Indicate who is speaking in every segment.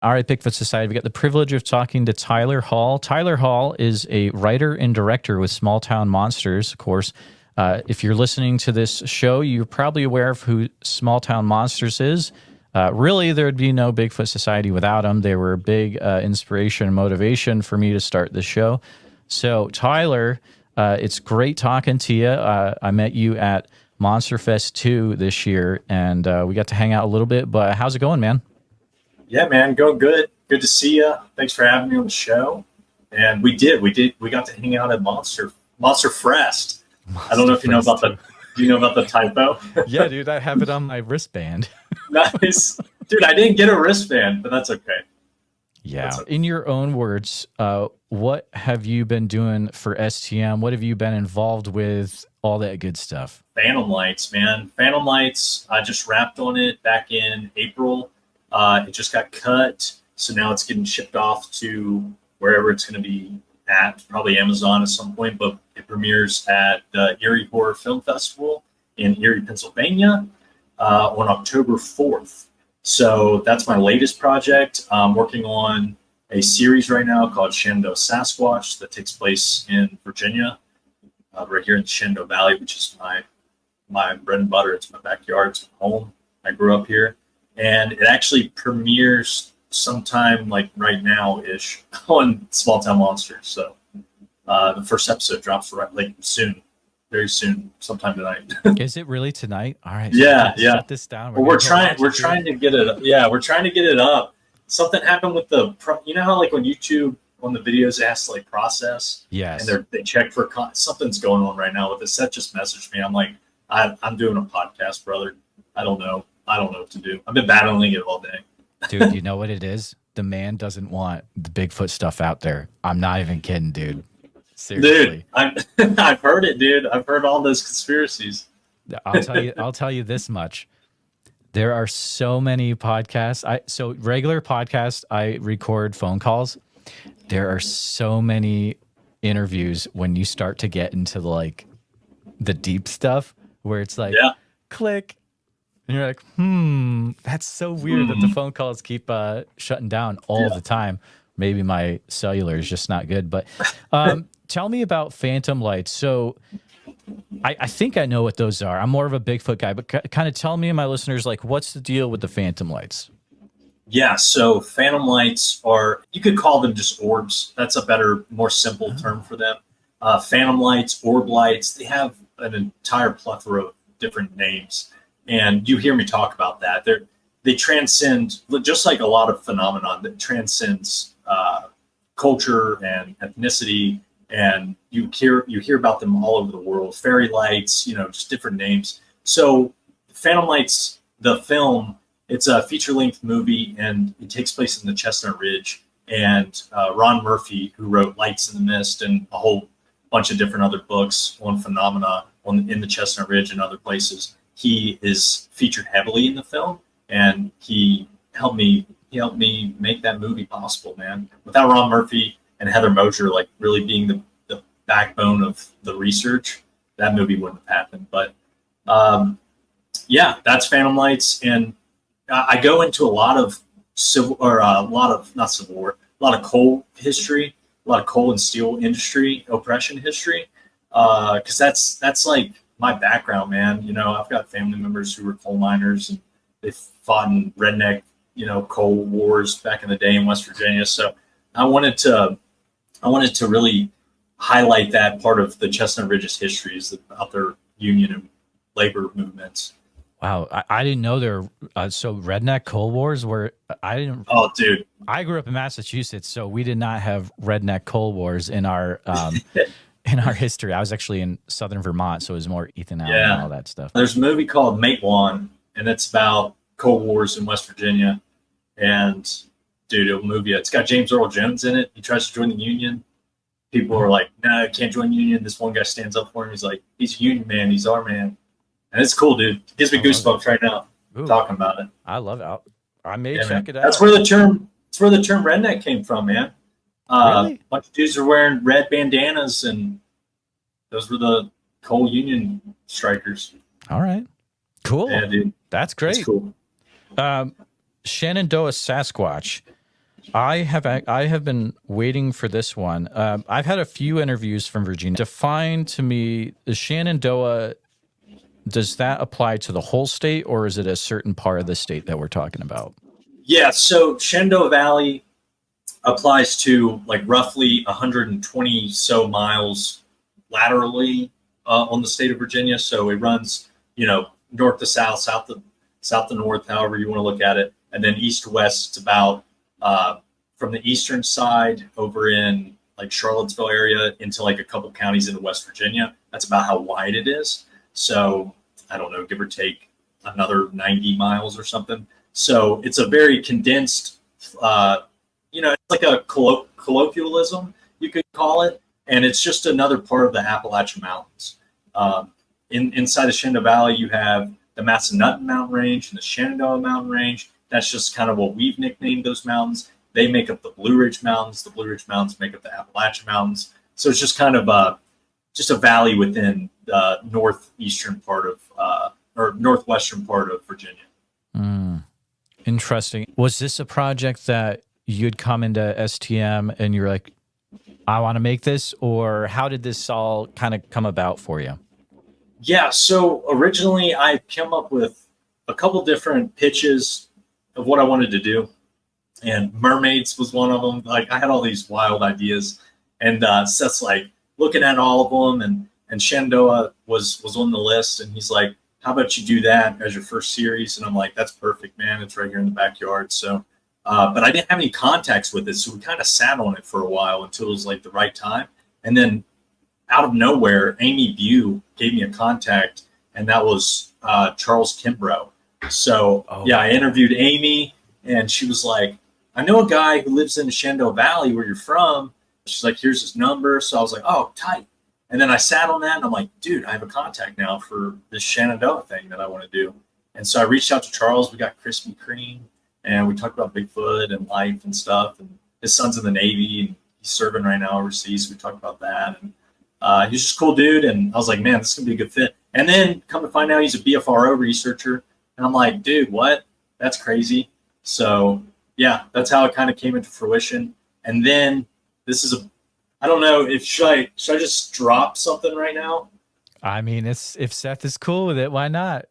Speaker 1: All right, Bigfoot Society, we got the privilege of talking to Tyler Hall. Tyler Hall is a writer and director with Small Town Monsters, of course. If you're listening to this show, you're probably aware of who Small Town Monsters is. Really, there would be no Bigfoot Society without them. They were a big inspiration and motivation for me to start this show. So, Tyler, it's great talking to you. I met you at Monster Fest 2 this year, and we got to hang out a little bit. But how's it going, man?
Speaker 2: Yeah, man, going good. Good to see you. Thanks for having me on the show. And we got to hang out at Monster Fest. I don't know if you know about do you know about the typo?
Speaker 1: Yeah, dude, I have it on my wristband.
Speaker 2: Nice. Dude, I didn't get a wristband, but that's okay.
Speaker 1: Yeah. In your own words, what have you been doing for STM? What have you been involved with? All that good stuff.
Speaker 2: Phantom Lights, man. Phantom Lights, I just wrapped on it back in April. It just got cut, so now it's getting shipped off to wherever it's going to be at, probably Amazon at some point, but it premieres at the Eerie Horror Film Festival in Erie, Pennsylvania on October 4th. So that's my latest project. I'm working on a series right now called Shenandoah Sasquatch that takes place in Virginia, right here in the Shenandoah Valley, which is my bread and butter. It's my backyard. It's my home. I grew up here. And it actually premieres sometime like right now-ish on Small Town Monsters. So the first episode drops like soon, very soon, sometime tonight.
Speaker 1: Is it really tonight? All right.
Speaker 2: Yeah.
Speaker 1: Shut this down.
Speaker 2: We're trying to get it. Yeah, we're trying to get it up. Something happened with you know how like on YouTube, on the videos it has to like process.
Speaker 1: Yes.
Speaker 2: And they check for something's going on right now with this. Seth just messaged me. I'm like, I'm doing a podcast, brother. I don't know what to do. I've been battling it all day.
Speaker 1: Dude, you know what it is? The man doesn't want the Bigfoot stuff out there. I'm not even kidding, dude. Seriously.
Speaker 2: Dude, I've heard it, dude. I've heard all those conspiracies.
Speaker 1: I'll tell you this much. There are so many podcasts. So regular podcasts, I record phone calls. There are so many interviews when you start to get into like the deep stuff where it's like, click. And you're like, that's so weird that the phone calls keep shutting down all the time. Maybe my cellular is just not good. But tell me about Phantom Lights. So I think I know what those are. I'm more of a Bigfoot guy, but kind of tell me and my listeners, like, what's the deal with the Phantom Lights?
Speaker 2: Yeah, so Phantom Lights you could call them just orbs. That's a better, more simple term for them. Phantom Lights, orb lights, they have an entire plethora of different names. And you hear me talk about that. They transcend, just like a lot of phenomenon that transcends culture and ethnicity. And you hear about them all over the world. Fairy lights, just different names. So Phantom Lights, the film, it's a feature-length movie, and it takes place in the Chestnut Ridge. And Ron Murphy, who wrote Lights in the Mist and a whole bunch of different other books on phenomena in the Chestnut Ridge and other places, he is featured heavily in the film, and he helped me make that movie possible, man. Without Ron Murphy and Heather Mosier like really being the backbone of the research, that movie wouldn't have happened. But that's Phantom Lights, and I go into a lot of coal history, a lot of coal and steel industry oppression history, because that's like my background, man. I've got family members who were coal miners, and they fought in redneck, coal wars back in the day in West Virginia. So I wanted to really highlight that part of the Chestnut Ridge's history is about their union and labor movements.
Speaker 1: Wow, I didn't know there were so redneck coal wars were. I didn't.
Speaker 2: Oh, dude,
Speaker 1: I grew up in Massachusetts, so we did not have redneck coal wars in our in our history. I was actually in southern Vermont, so it was more Ethan Allen and all that stuff.
Speaker 2: There's a movie called Matewan, and it's about coal wars in West Virginia. And dude, it'll move you. It's got James Earl Jones in it. He tries to join the union. People are like, "No, I can't join the union." This one guy stands up for him. He's like, "He's a union man. He's our man." And it's cool, dude. It gives me goosebumps right now talking about it.
Speaker 1: I love it. I may check it out.
Speaker 2: That's where the term redneck came from, man.
Speaker 1: Really?
Speaker 2: A bunch of dudes are wearing red bandanas, and those were the coal union strikers.
Speaker 1: All right. Cool.
Speaker 2: Yeah, dude.
Speaker 1: That's great.
Speaker 2: That's cool.
Speaker 1: Shenandoah Sasquatch. I have been waiting for this one. I've had a few interviews from Virginia. Define to me the Shenandoah. Does that apply to the whole state, or is it a certain part of the state that we're talking about?
Speaker 2: Yeah, so Shenandoah Valley applies to like roughly 120 so miles laterally on the state of Virginia. So it runs, north to south, south to north, however you want to look at it, and then east to west. It's about from the eastern side over in like Charlottesville area into like a couple counties into West Virginia. That's about how wide it is. So I don't know, give or take another 90 miles or something. So it's a very condensed, it's like a colloquialism, you could call it. And it's just another part of the Appalachian Mountains. Inside of Shenandoah Valley, you have the Massanutten Mountain Range and the Shenandoah Mountain Range. That's just kind of what we've nicknamed those mountains. They make up the Blue Ridge Mountains. The Blue Ridge Mountains make up the Appalachian Mountains. So it's just kind of just a valley within the northeastern part of, or northwestern part of Virginia.
Speaker 1: Interesting. Was this a project that you'd come into STM and you're like, I want to make this, or how did this all kind of come about for you?
Speaker 2: Yeah, so originally I came up with a couple different pitches of what I wanted to do, and mermaids was one of them. Like I had all these wild ideas, and Seth's like looking at all of them, and Shenandoah was on the list, and he's like, how about you do that as your first series? And I'm like, that's perfect, man. It's right here in the backyard. So, but I didn't have any contacts with it, so we kind of sat on it for a while until it was like the right time, and then out of nowhere, Amy Bew gave me a contact, and that was Charles Kimbrough. So yeah, I interviewed Amy, and she was like, I know a guy who lives in the Shenandoah Valley where you're from. She's like, here's his number. So I was like, oh, tight. And then I sat on that, and I'm like, dude, I have a contact now for this Shenandoah thing that I want to do. And so I reached out to Charles. We got Krispy Kreme, and we talked about Bigfoot and life and stuff. And his son's in the Navy, and he's serving right now overseas. So we talked about that. And he's just a cool dude, and I was like, man, this is going to be a good fit. And then come to find out he's a BFRO researcher, and I'm like, dude, what? That's crazy. So, yeah, that's how it kind of came into fruition. And then this is I don't know, should I just drop something right now?
Speaker 1: I mean, if Seth is cool with it, why not?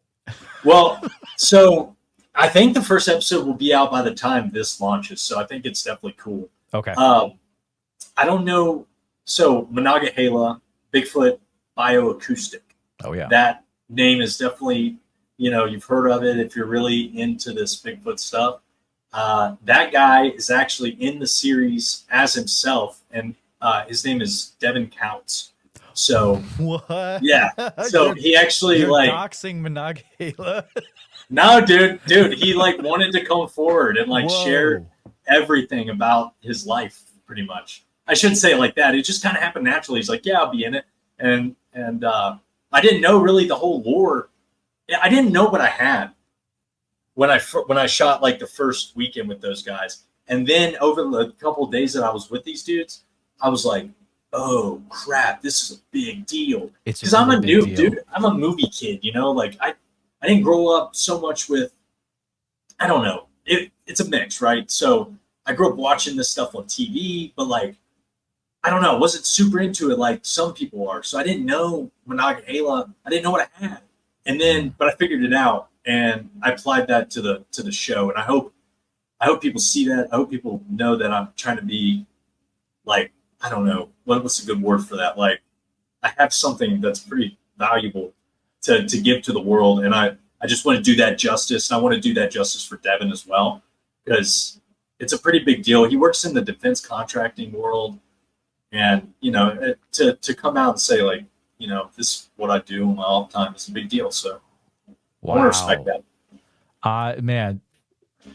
Speaker 2: Well, so I think the first episode will be out by the time this launches, so I think it's definitely cool.
Speaker 1: Okay.
Speaker 2: I don't know. So Monongahela, Bigfoot Bioacoustic.
Speaker 1: Oh, yeah.
Speaker 2: That name is definitely, you've heard of it if you're really into this Bigfoot stuff. That guy is actually in the series as himself, and his name is Devin Counts. So
Speaker 1: what?
Speaker 2: Yeah. So he actually
Speaker 1: you're
Speaker 2: like
Speaker 1: doxing Monongahela.
Speaker 2: No, dude, he like wanted to come forward and like
Speaker 1: Whoa.
Speaker 2: share everything about his life, pretty much. I shouldn't say it like that. It just kind of happened naturally. He's like, yeah, I'll be in it. And I didn't know really the whole lore. I didn't know what I had when I shot like the first weekend with those guys. And then over the couple of days that I was with these dudes, I was like, oh crap, this is a big deal. Because I'm a noob, dude. I'm a movie kid, like I didn't grow up so much with, I don't know. It's a mix, right? So I grew up watching this stuff on TV, but like, I don't know, wasn't super into it like some people are. So I didn't know Monongahela. I didn't know what I had. And then, but I figured it out, and I applied that to the show. And I hope people see that. I hope people know that I'm trying to be like, I don't know, what's a good word for that? Like, I have something that's pretty valuable to give to the world. And I just want to do that justice. And I want to do that justice for Devin as well, because it's a pretty big deal. He works in the defense contracting world. And, to come out and say, like, this is what I do in my off time is a big deal. So
Speaker 1: wow.
Speaker 2: I want to respect that.
Speaker 1: Man,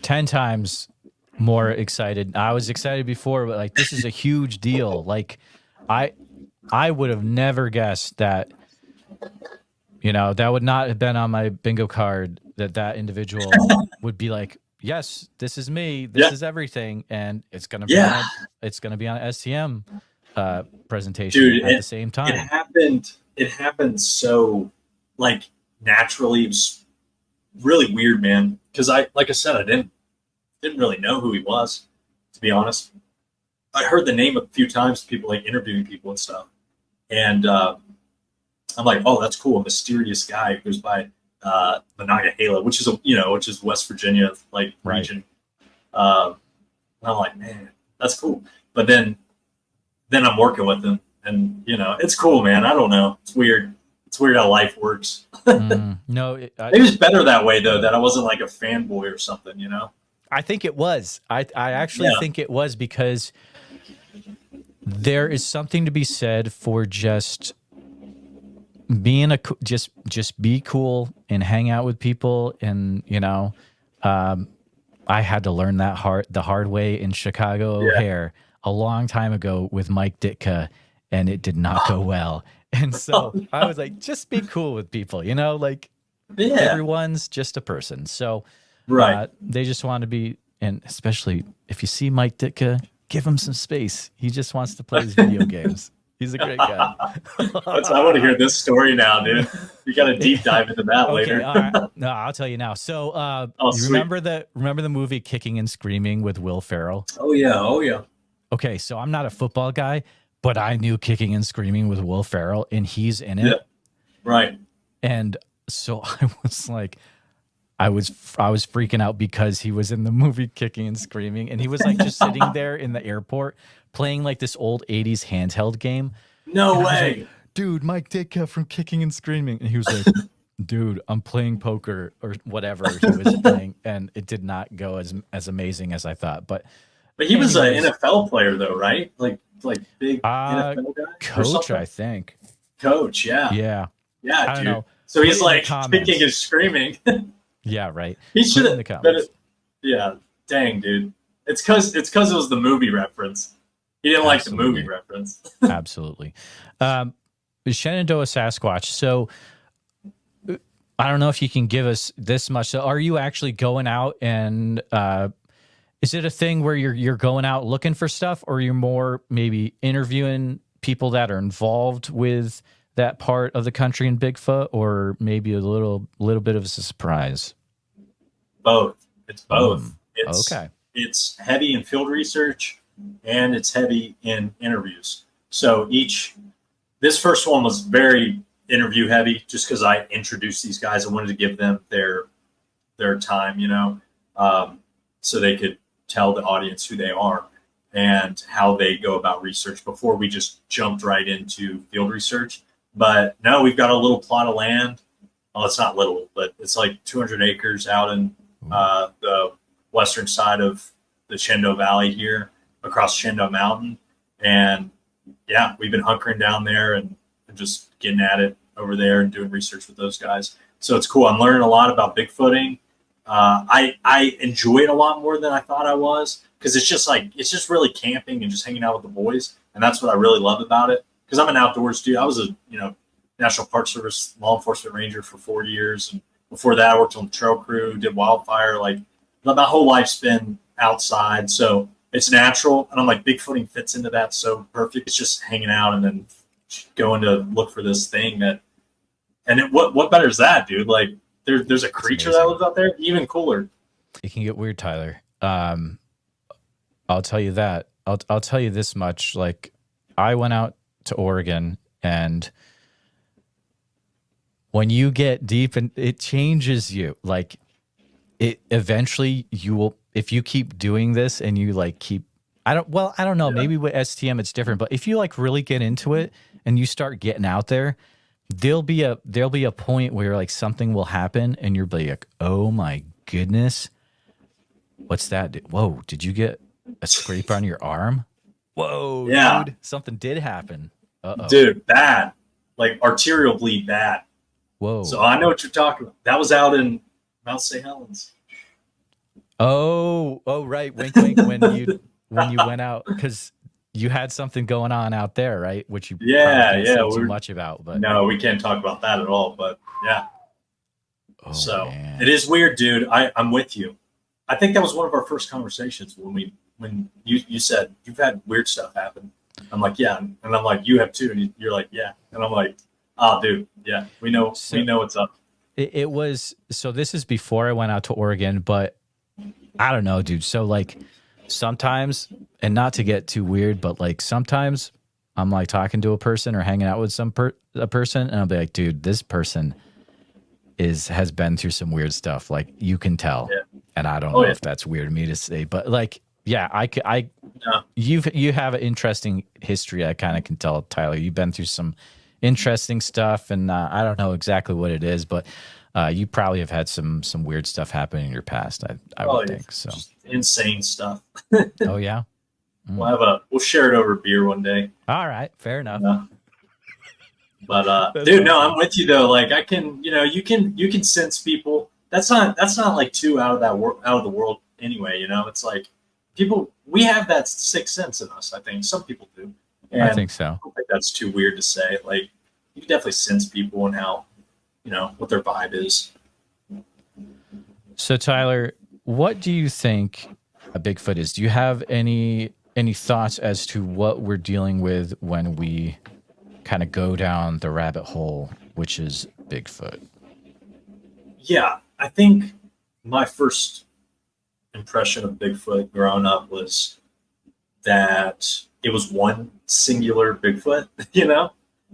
Speaker 1: 10 times more excited. I was excited before, but like, this is a huge deal. Like I would have never guessed that, that would not have been on my bingo card, that individual would be like, yes, this is me. This is everything. And it's going to be, it's going to be on STM presentation. Dude, at the same time.
Speaker 2: It happened so like naturally. It was really weird, man. Cause like I said, I didn't really know who he was. to be honest. I heard the name a few times, people like interviewing people and stuff. And I'm like, oh, that's cool. A mysterious guy who goes by Monongahela, which is which is West Virginia like region. And I'm like, man, that's cool. But then I'm working with him, and it's cool, man. I don't know. It's weird. It's weird how life works.
Speaker 1: No,
Speaker 2: maybe it's better that way though. That I wasn't like a fanboy or something.
Speaker 1: I think it was. I actually think it was, because there is something to be said for just being just be cool and hang out with people. And I had to learn that the hard way in Chicago O'Hare a long time ago with Mike Ditka, and it did not go well. And so I was like, just be cool with people, everyone's just a person. So they just want to be, and especially if you see Mike Ditka, give him some space. He just wants to play his video games. He's a great guy.
Speaker 2: I want to hear this story now, dude. You got to deep dive into that later.
Speaker 1: All right. No, I'll tell you now. So you remember the movie Kicking and Screaming with Will Ferrell?
Speaker 2: Oh yeah.
Speaker 1: Okay, so I'm not a football guy, but I knew Kicking and Screaming with Will Ferrell, and he's in it.
Speaker 2: Yeah. Right.
Speaker 1: And so I was like, I was freaking out because he was in the movie Kicking and Screaming, and he was like just sitting there in the airport playing like this old 80s handheld game.
Speaker 2: No way.
Speaker 1: Like, dude, Mike Ditka from Kicking and Screaming. And he was like, dude, I'm playing poker or whatever he was playing, and it did not go as amazing as I thought. But
Speaker 2: he was an NFL player though, right? Like big NFL guy?
Speaker 1: Coach, I think.
Speaker 2: Coach, yeah.
Speaker 1: Yeah.
Speaker 2: Yeah,
Speaker 1: I don't know.
Speaker 2: So he's like kicking and screaming.
Speaker 1: Yeah, right.
Speaker 2: He should have. Yeah, dang, dude. It's because it was the movie reference. He didn't like the movie reference.
Speaker 1: Absolutely. Shenandoah Sasquatch. So I don't know if you can give us this much. So are you actually going out and is it a thing where you're going out looking for stuff, or you're more maybe interviewing people that are involved with that part of the country in Bigfoot, or maybe a little bit of a surprise?
Speaker 2: Both. It's both.
Speaker 1: Okay.
Speaker 2: It's heavy in field research and it's heavy in interviews. So this first one was very interview heavy, just because I introduced these guys. I wanted to give them their time, so they could tell the audience who they are and how they go about research before we just jumped right into field research. But no, we've got a little plot of land. Well, it's not little, but it's like 200 acres out in the western side of the Shenandoah Valley here, across Shenandoah Mountain. And yeah, we've been hunkering down there and just getting at it over there and doing research with those guys. So it's cool. I'm learning a lot about Bigfooting. I enjoy it a lot more than I thought I was, because it's just really camping and just hanging out with the boys. And that's what I really love about it, because I'm an outdoors dude. I was a National Park Service law enforcement ranger for 4 years, and before that I worked on the trail crew, did wildfire. Like my whole life's been outside, so it's natural. And I'm like, Bigfooting fits into that so perfect. It's just hanging out and then going to look for this thing what better is that, dude? Like there's a creature that lives out there, even cooler.
Speaker 1: It can get weird, Tyler. I'll tell you that. I'll tell you this much. Like, I went out to Oregon, and when you get deep, and it changes you. Like, it eventually you will, if you keep doing this and you like keep, I don't know. Yeah. Maybe with STM it's different, but if you like really get into it and you start getting out there, there'll be a point where like something will happen and you'll be like, oh my goodness, what's that? Whoa, did you get a scrape on your arm? Whoa, yeah, dude, something did happen. Uh-oh.
Speaker 2: Dude, bad, like arterial bleed, bad.
Speaker 1: Whoa.
Speaker 2: So I know what you're talking about. That was out in Mount St. Helens.
Speaker 1: Oh, right. Wink, wink. When you went out, because you had something going on out there, right? Which you can't say too much about, but
Speaker 2: no, we can't talk about that at all. But yeah.
Speaker 1: Oh,
Speaker 2: so
Speaker 1: man.
Speaker 2: It is weird, dude. I'm with you. I think that was one of our first conversations when you said you've had weird stuff happen. I'm like, yeah, and I'm like, you have too, and you're like, yeah, and I'm like, oh, dude, yeah, we know what's up.
Speaker 1: It was, so this is before I went out to Oregon, but I don't know, dude. So like sometimes, and not to get too weird, but like sometimes I'm like talking to a person or hanging out with a person, and I'll be like, dude, this person has been through some weird stuff. Like you can tell,
Speaker 2: Yeah.
Speaker 1: and I don't
Speaker 2: Oh
Speaker 1: know
Speaker 2: yeah.
Speaker 1: if that's weird of me to say, but like, yeah,
Speaker 2: No.
Speaker 1: you have an interesting history. I kind of can tell, Tyler. You've been through some interesting stuff, and I don't know exactly what it is, but you probably have had some weird stuff happen in your past. I
Speaker 2: Oh,
Speaker 1: would
Speaker 2: yeah.
Speaker 1: think so.
Speaker 2: Just insane stuff.
Speaker 1: Oh yeah. Mm.
Speaker 2: We'll share it over beer one day.
Speaker 1: All right, fair enough.
Speaker 2: But
Speaker 1: That's
Speaker 2: dude, no,
Speaker 1: awesome.
Speaker 2: I'm with you though. Like I can, you can sense people. That's not like too out of the world anyway. It's like people we have that sixth sense in us. I think some people do,
Speaker 1: I
Speaker 2: and
Speaker 1: think so.
Speaker 2: I don't think that's too weird to say. Like you can definitely sense people and how what their vibe is.
Speaker 1: So Tyler, what do you think a Bigfoot is? Do you have any thoughts as to what we're dealing with when we kind of go down the rabbit hole, which is Bigfoot?
Speaker 2: Yeah, I think my first impression of Bigfoot growing up was that it was one singular Bigfoot.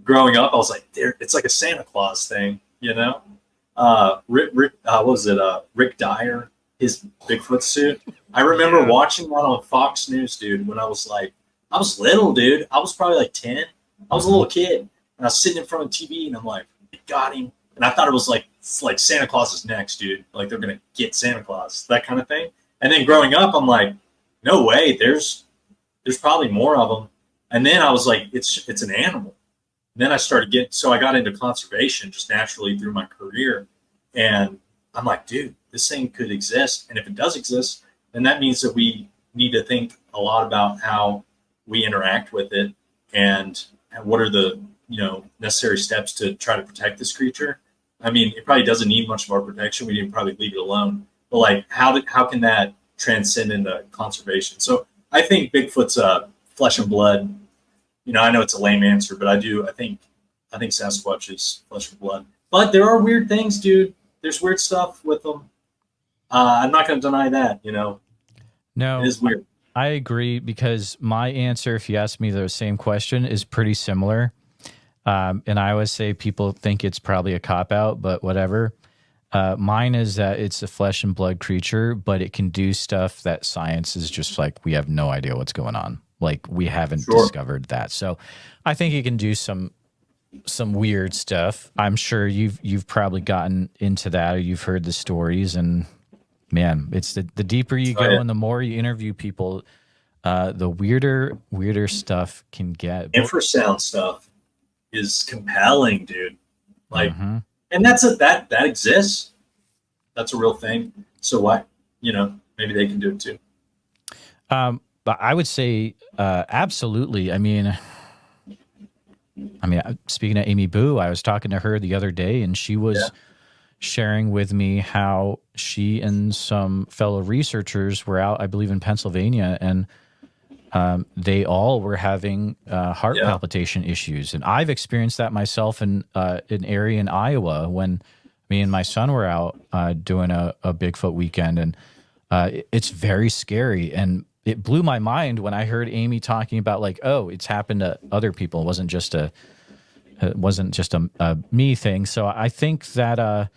Speaker 2: Growing up, I was like, there, it's like a Santa Claus thing. What was it? Rick Dyer, his Bigfoot suit. I remember
Speaker 1: Yeah.
Speaker 2: watching that on Fox News, dude. When I was little, dude. I was probably like 10. I was a little kid, and I was sitting in front of the TV, and I'm like, got him. And I thought it was like Santa Claus is next, dude. Like they're gonna get Santa Claus, that kind of thing. And then growing up, I'm like, no way. There's probably more of them. And then I was like, it's an animal. And then I got into conservation just naturally through my career. And I'm like, dude, this thing could exist. And if it does exist, then that means that we need to think a lot about how we interact with it and what are the, necessary steps to try to protect this creature. I mean, it probably doesn't need much of our protection. We didn't probably leave it alone. But like, how can that transcend into conservation? So I think Bigfoot's flesh and blood. I know it's a lame answer, but I think Sasquatch is flesh and blood. But there are weird things, dude. There's weird stuff with them. I'm not going to deny that.
Speaker 1: No,
Speaker 2: It is weird.
Speaker 1: I agree, because my answer, if you ask me the same question, is pretty similar. And I always say people think it's probably a cop out, but whatever. Mine is that it's a flesh and blood creature, but it can do stuff that science is just like, we have no idea what's going on. Like we haven't
Speaker 2: Sure.
Speaker 1: discovered that. So I think it can do some weird stuff. I'm sure you've probably gotten into that, or you've heard the stories, and man, it's the deeper you go and the more you interview people, the weirder stuff can get.
Speaker 2: Infrasound stuff is compelling, dude. Like,
Speaker 1: Mhm.
Speaker 2: and that exists. That's a real thing. So why, maybe they can do it too.
Speaker 1: But I would say absolutely. I mean, speaking of Amy Boo, I was talking to her the other day, and she was sharing with me how she and some fellow researchers were out, I believe, in Pennsylvania, and they all were having heart palpitation issues. And I've experienced that myself in an area in Iowa when me and my son were out doing a Bigfoot weekend, and it's very scary. And it blew my mind when I heard Amy talking about like, oh, it's happened to other people. It wasn't just a me thing. So I think that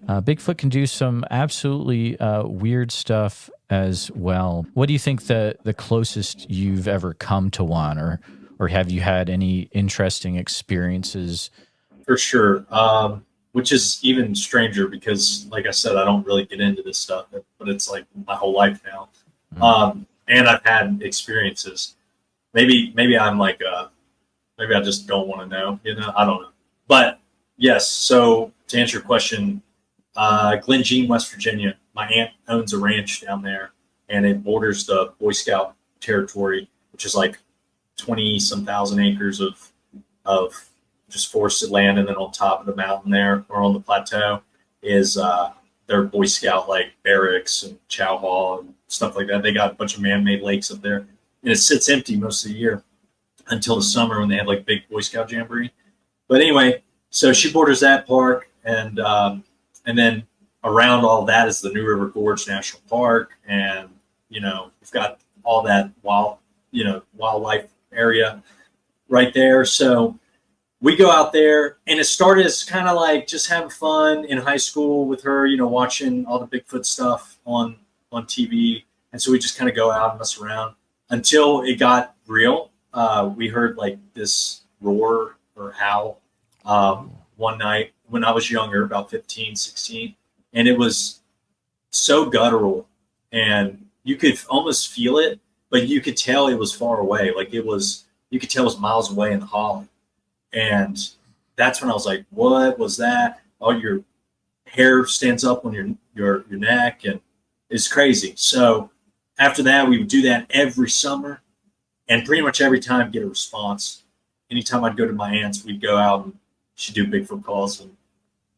Speaker 1: Bigfoot can do some absolutely weird stuff as well. What do you think the closest you've ever come to one, or have you had any interesting experiences?
Speaker 2: For sure. Which is even stranger because, like I said, I don't really get into this stuff, but it's like my whole life now. And I've had experiences. Maybe I'm like, maybe I just don't want to know, I don't know. But yes, so to answer your question, Glen Jean, West Virginia, my aunt owns a ranch down there, and it borders the Boy Scout territory, which is like 20-some thousand acres of just forested land. And then on top of the mountain there, or on the plateau, is their Boy Scout like barracks and chow hall and stuff like that. They got a bunch of man-made lakes up there, and it sits empty most of the year until the summer when they have like big Boy Scout jamboree. But anyway, so she borders that park, and then around all that is the New River Gorge National Park, and we've got all that wildlife area right there. So we go out there, and it started as kind of like just having fun in high school with her, watching all the Bigfoot stuff on TV. And so we just kind of go out and mess around until it got real. We heard like this roar or howl one night when I was younger, about 15, 16. And it was so guttural, and you could almost feel it, but you could tell it was far away. Like you could tell it was miles away in the hollow. And that's when I was like, what was that? All your hair stands up on your neck, and it's crazy. So after that, we would do that every summer, and pretty much every time get a response. Anytime I'd go to my aunt's, we'd go out and she'd do Bigfoot calls, and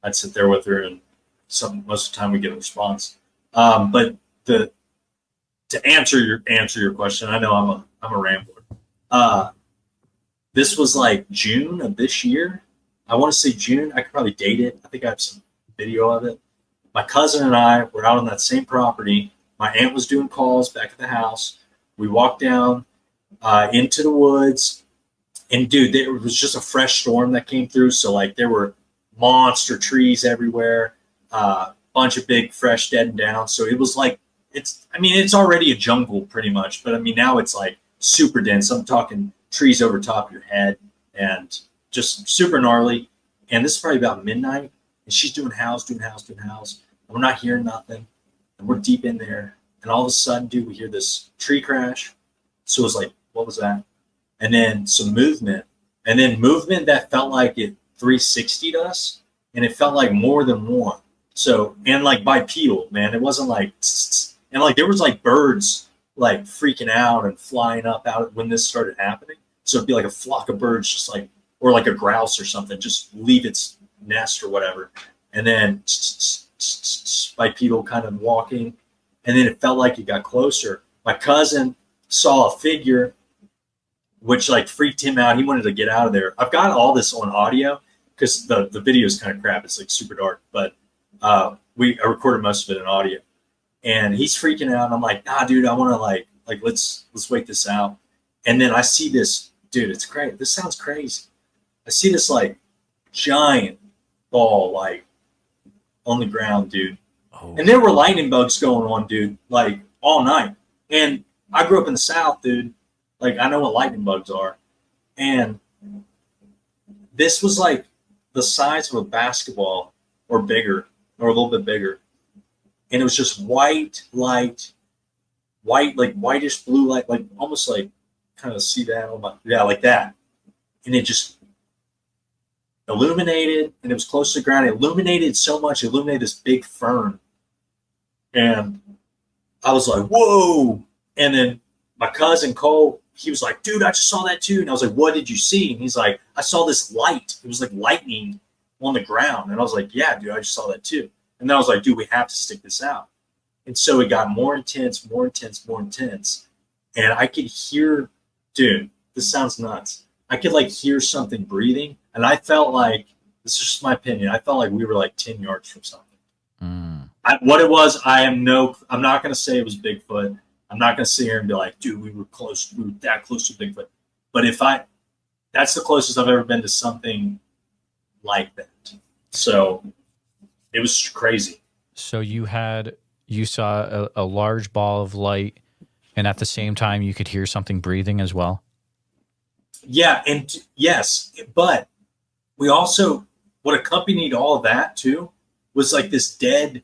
Speaker 2: I'd sit there with her, and most of the time we get a response. But to answer your question, I know I'm a rambler. This was like June of this year. I want to say June. I could probably date it. I think I have some video of it. My cousin and I were out on that same property. My aunt was doing calls back at the house. We walked down into the woods, and dude, there was just a fresh storm that came through. So like there were monster trees everywhere, bunch of big fresh dead and down. So it was like it's already a jungle pretty much, but I mean now it's like super dense. I'm talking trees over top of your head and just super gnarly. And this is probably about midnight, and she's doing howls. And we're not hearing nothing, and we're deep in there. And all of a sudden, dude, we hear this tree crash. So it was like, what was that? And then some movement, and then movement that felt like it 360'd us, and it felt like more than one. So, and like bipedal, man, it wasn't like, and like there was like birds like freaking out and flying up out when this started happening. So it'd be like a flock of birds, just like, or like a grouse or something, just leave its nest or whatever. And then bipedal kind of walking. And then it felt like it got closer. My cousin saw a figure, which like freaked him out. He wanted to get out of there. I've got all this on audio because the video is kind of crap. It's like super dark, but I recorded most of it in audio. And he's freaking out. And I'm like, nah, dude, I want to like let's wait this out. And then I see this, dude, it's crazy. This sounds crazy. I see this like giant ball like on the ground, dude. Oh. And there were lightning bugs going on, dude, like all night. And I grew up in the South, dude. Like I know what lightning bugs are. And this was like the size of a basketball or bigger, or a little bit bigger. And it was just white light, like whitish blue light, like almost like kind of see that on my, yeah, like that. And it just illuminated, and it was close to the ground. It illuminated so much, it illuminated this big fern. And I was like, whoa. And then my cousin Cole, he was like, dude, I just saw that too. And I was like, what did you see? And he's like, I saw this light. It was like lightning on the ground. And I was like, yeah, dude, I just saw that too. And then I was like, dude, we have to stick this out. And so it got more intense. And I could hear, dude, this sounds nuts. I could like hear something breathing. And I felt like, this is just my opinion, I felt like we were like 10 yards from something. What it was, I'm not going to say it was Bigfoot. I'm not going to sit here and be like, dude, we were that close to Bigfoot. But that's the closest I've ever been to something like that. So it was crazy.
Speaker 1: So you saw a large ball of light, and at the same time you could hear something breathing as well?
Speaker 2: Yeah, and yes, but we also, what accompanied all of that too was like this dead,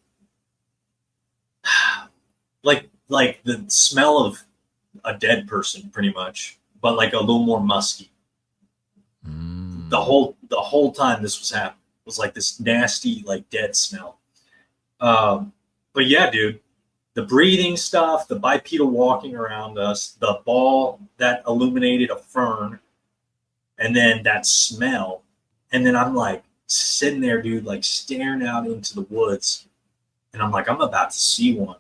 Speaker 2: like the smell of a dead person pretty much, but like a little more musky. The whole time this was happening was like this nasty, like dead smell. But yeah, dude, the breathing stuff, the bipedal walking around us, the ball that illuminated a fern, and then that smell. And then I'm like sitting there, dude, like staring out into the woods. And I'm like, I'm about to see one.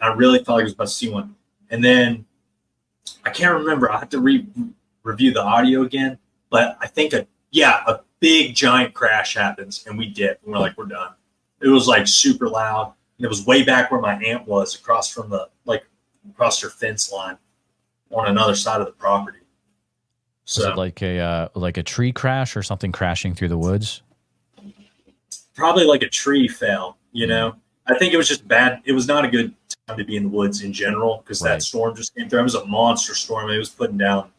Speaker 2: I really thought I was about to see one. And then I can't remember. I have to review the audio again. But I think a big giant crash happens, and we dip. And we're like, we're done. It was like super loud. And it was way back where my aunt was, across from the, like across her fence line on another side of the property. So
Speaker 1: Was it like a tree crash or something crashing through the woods?
Speaker 2: probably like a tree fell, you know. I think it was just bad. It was not a good time to be in the woods in general because
Speaker 1: Right.
Speaker 2: that storm just came through. It was a monster storm. It was putting down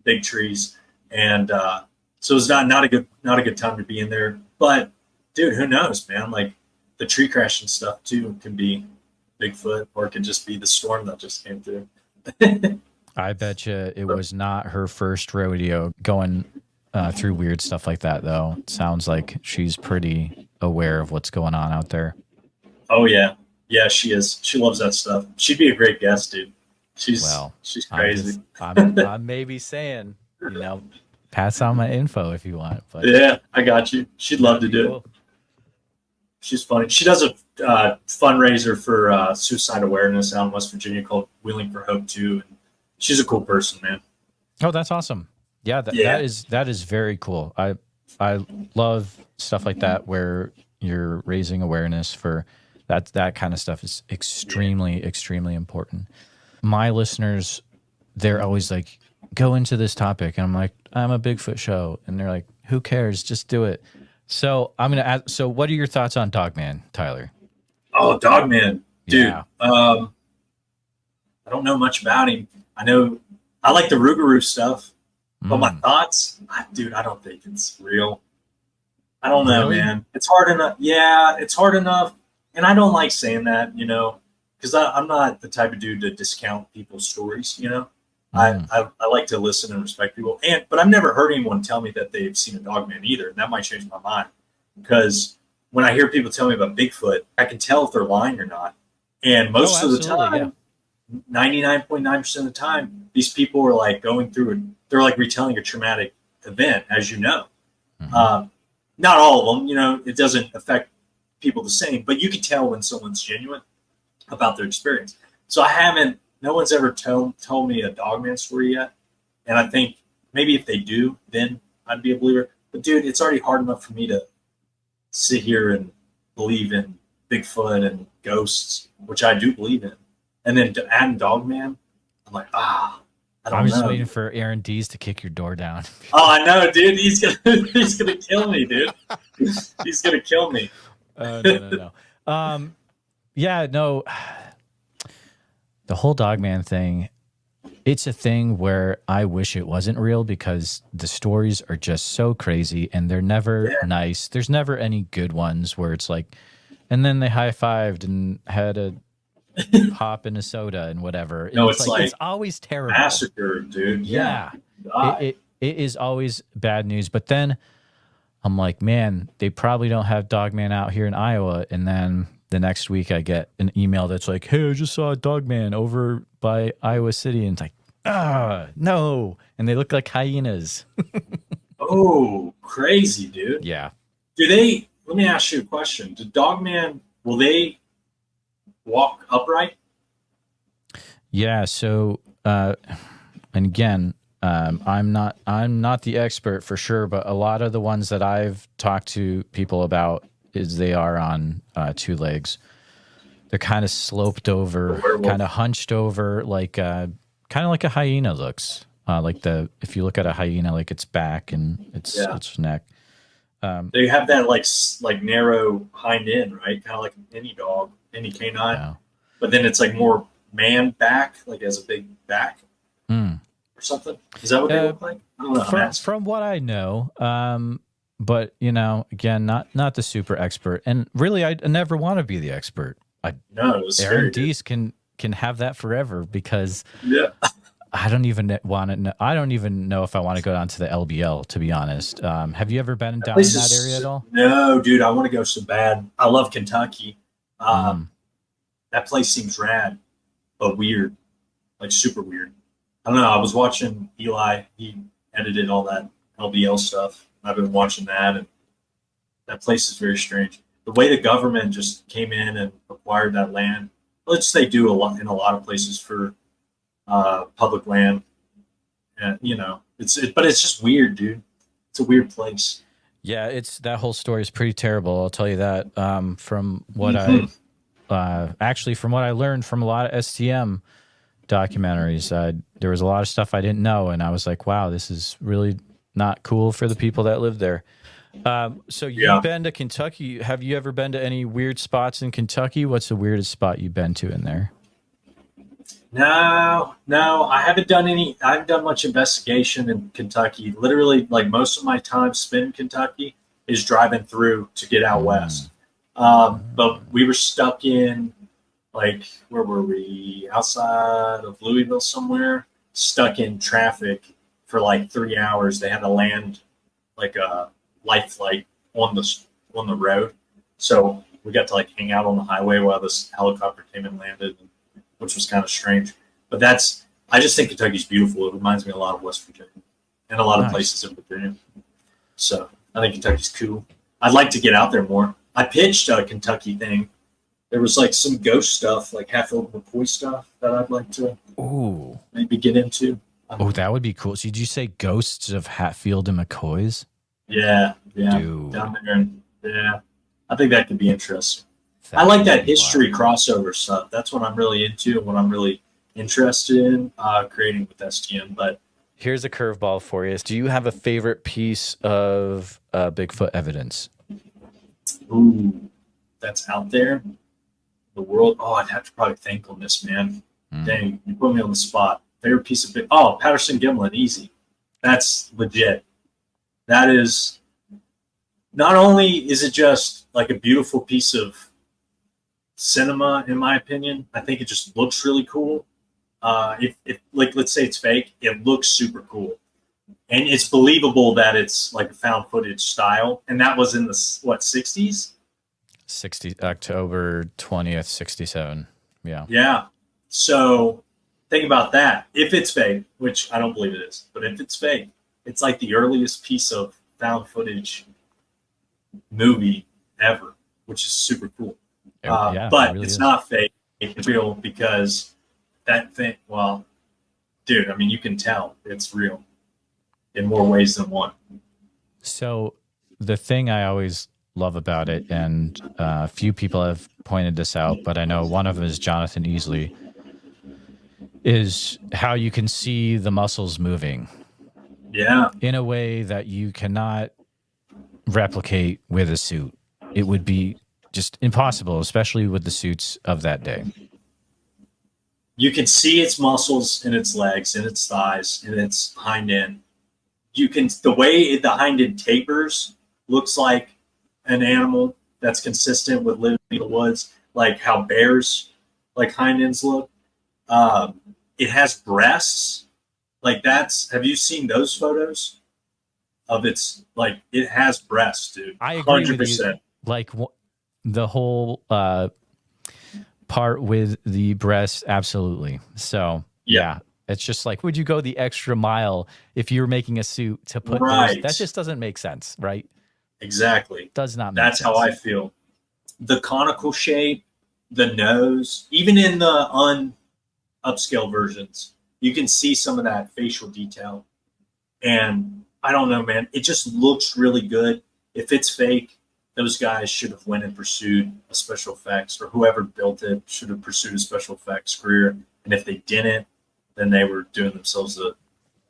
Speaker 2: big trees, and so it was not a good time to be in there. But dude, who knows, man? Like the tree crashing stuff too can be Bigfoot, or it could just be the storm that just came through.
Speaker 1: I bet you it was not her first rodeo going through weird stuff like that, though. It sounds like she's pretty aware of what's going on out there.
Speaker 2: Oh yeah, yeah, she is. She loves that stuff. She'd be a great guest, dude. She's crazy.
Speaker 1: I'm maybe saying, pass on my info if you want. But
Speaker 2: Yeah, I got you. She'd love to do it. She's funny. She does a fundraiser for suicide awareness out in West Virginia called Wheeling for Hope too. And she's a cool person, man.
Speaker 1: Oh, that's awesome. Yeah, that is very cool. I love stuff like that where you're raising awareness for that kind of stuff is extremely, extremely important. My listeners, they're always like, go into this topic. And I'm like, I'm a Bigfoot show. And they're like, who cares? Just do it. So I'm going to ask, so what are your thoughts on Dogman, Tyler?
Speaker 2: Oh, Dogman, dude.
Speaker 1: Yeah.
Speaker 2: I don't know much about him. I know I like the Rougarou stuff, but my thoughts, dude, I don't think it's real. I don't know,
Speaker 1: Really?
Speaker 2: man. It's hard enough. Yeah, it's hard enough. And I don't like saying that, because I'm not the type of dude to discount people's stories, I like to listen and respect people. But I've never heard anyone tell me that they've seen a Dogman either. And that might change my mind, because when I hear people tell me about Bigfoot, I can tell if they're lying or not. And most of the time, 99.9% of the time, these people are like going through it. They're like retelling a traumatic event, as you know. Not all of them, it doesn't affect people the same, but you can tell when someone's genuine about their experience. So no one's ever told me a Dogman story yet. And I think maybe if they do, then I'd be a believer. But dude, it's already hard enough for me to sit here and believe in Bigfoot and ghosts, which I do believe in. And then to add Dogman, I'm like, I don't know.
Speaker 1: I'm just waiting for Aaron Dees to kick your door down.
Speaker 2: Oh, I know, dude. He's gonna kill me, dude. He's gonna kill me.
Speaker 1: No. Yeah, no. The whole Dogman thing, it's a thing where I wish it wasn't real because the stories are just so crazy and they're never nice. There's never any good ones where it's like, and then they high-fived and had a pop in a soda and whatever.
Speaker 2: No, it's like
Speaker 1: it's always terrible.
Speaker 2: Massacre, dude.
Speaker 1: Yeah. It is always bad news. But then I'm like, man, they probably don't have Dogman out here in Iowa. And then the next week I get an email that's like, hey, I just saw a Dogman over by Iowa City. And it's like, no. And they look like hyenas.
Speaker 2: Oh, crazy, dude.
Speaker 1: Yeah.
Speaker 2: Let me ask you a question. Do Dogman, will they walk upright?
Speaker 1: Yeah. So, and again, I'm not the expert for sure, but a lot of the ones that I've talked to people about is they are on two legs. They're kind of sloped over, kind of hunched over, like kind of like a hyena looks. If you look at a hyena, like its back and its neck.
Speaker 2: They have that like narrow hind end, right? Kind of like any dog, any canine.
Speaker 1: Yeah.
Speaker 2: But then it's like more man back, like has a big back or something. Is that what they look like? I don't know.
Speaker 1: From what I know, but again, not the super expert, and really, I never want to be the expert. Aaron Dees can have that forever because I don't even want to know. I don't even know if I want to go down to the LBL, to be honest. Have you ever been down in that area at all?
Speaker 2: No, dude. I want to go so bad. I love Kentucky. That place seems rad, but weird, like super weird. I don't know. I was watching Eli. He edited all that LBL stuff. I've been watching that, and that place is very strange. The way the government just came in and acquired that land, which they do in a lot of places for public land, and but it's just weird, dude. It's a weird place.
Speaker 1: Yeah, that whole story is pretty terrible. I'll tell you that. From what from what I learned from a lot of STM documentaries. There was a lot of stuff I didn't know, and I was like, wow, this is really not cool for the people that live there. So you've been to Kentucky. Have you ever been to any weird spots in Kentucky? What's the weirdest spot you've been to in there?
Speaker 2: No, I haven't done any. I haven't done much investigation in Kentucky. Literally, like most of my time spent in Kentucky is driving through to get out west. But we were stuck in, like, where were we? Outside of Louisville somewhere, stuck in traffic for like 3 hours. They had to land like a light flight on the road, so we got to like hang out on the highway while this helicopter came and landed, which was kind of strange. But I just think Kentucky's beautiful. It reminds me a lot of West Virginia and a lot of places in Virginia. So I think Kentucky's cool. I'd like to get out there more. I pitched a Kentucky thing. There was like some ghost stuff, like Hatfield McCoy stuff that I'd like to maybe get into.
Speaker 1: Oh, that would be cool. So did you say ghosts of Hatfield and McCoys?
Speaker 2: Yeah.
Speaker 1: Dude.
Speaker 2: Down there. Yeah. I think that could be interesting. I like that history crossover stuff. That's what I'm really into and what I'm really interested in creating with STM. But
Speaker 1: here's a curveball for you. Do you have a favorite piece of Bigfoot evidence?
Speaker 2: Ooh, that's out there. The world. Oh, I'd have to probably think on this, man. Dang, you put me on the spot. Favorite piece of Patterson Gimlin, easy. That's legit. That is, not only is it just like a beautiful piece of cinema, in my opinion, I think it just looks really cool. If like, let's say it's fake, it looks super cool. And it's believable that it's like a found footage style. And that was in the, 60s?
Speaker 1: October 20th, 67. Yeah.
Speaker 2: Yeah. So think about that. If it's fake, which I don't believe it is, but if it's fake, it's like the earliest piece of found footage movie ever, which is super cool. But it really it's not fake. It's real because that thing, well, dude, I mean, you can tell it's real in more ways than one.
Speaker 1: So the thing I always love about it, and a few people have pointed this out, but I know one of them is Jonathan Easley, is how you can see the muscles moving.
Speaker 2: Yeah.
Speaker 1: In a way that you cannot replicate with a suit. It would be just impossible, especially with the suits of that day.
Speaker 2: You can see its muscles in its legs, in its thighs, in its hind end. You can, the way the hind end tapers looks like an animal that's consistent with living in the woods, like how bears, like hind ends look. It has breasts. Like have you seen those photos of its, like, it has breasts, dude.
Speaker 1: I agree 100%. With you. Like the whole part with the breasts, absolutely. So yeah, it's just like, would you go the extra mile if you were making a suit to put those? That just doesn't make sense, right?
Speaker 2: Exactly.
Speaker 1: Does not make
Speaker 2: That's
Speaker 1: sense.
Speaker 2: How I feel. The conical shape, the nose, even in the upscale versions, you can see some of that facial detail. And I don't know, man, it just looks really good. If it's fake, those guys should have went and pursued a special effects, or whoever built it should have pursued a special effects career. And if they didn't, then they were doing themselves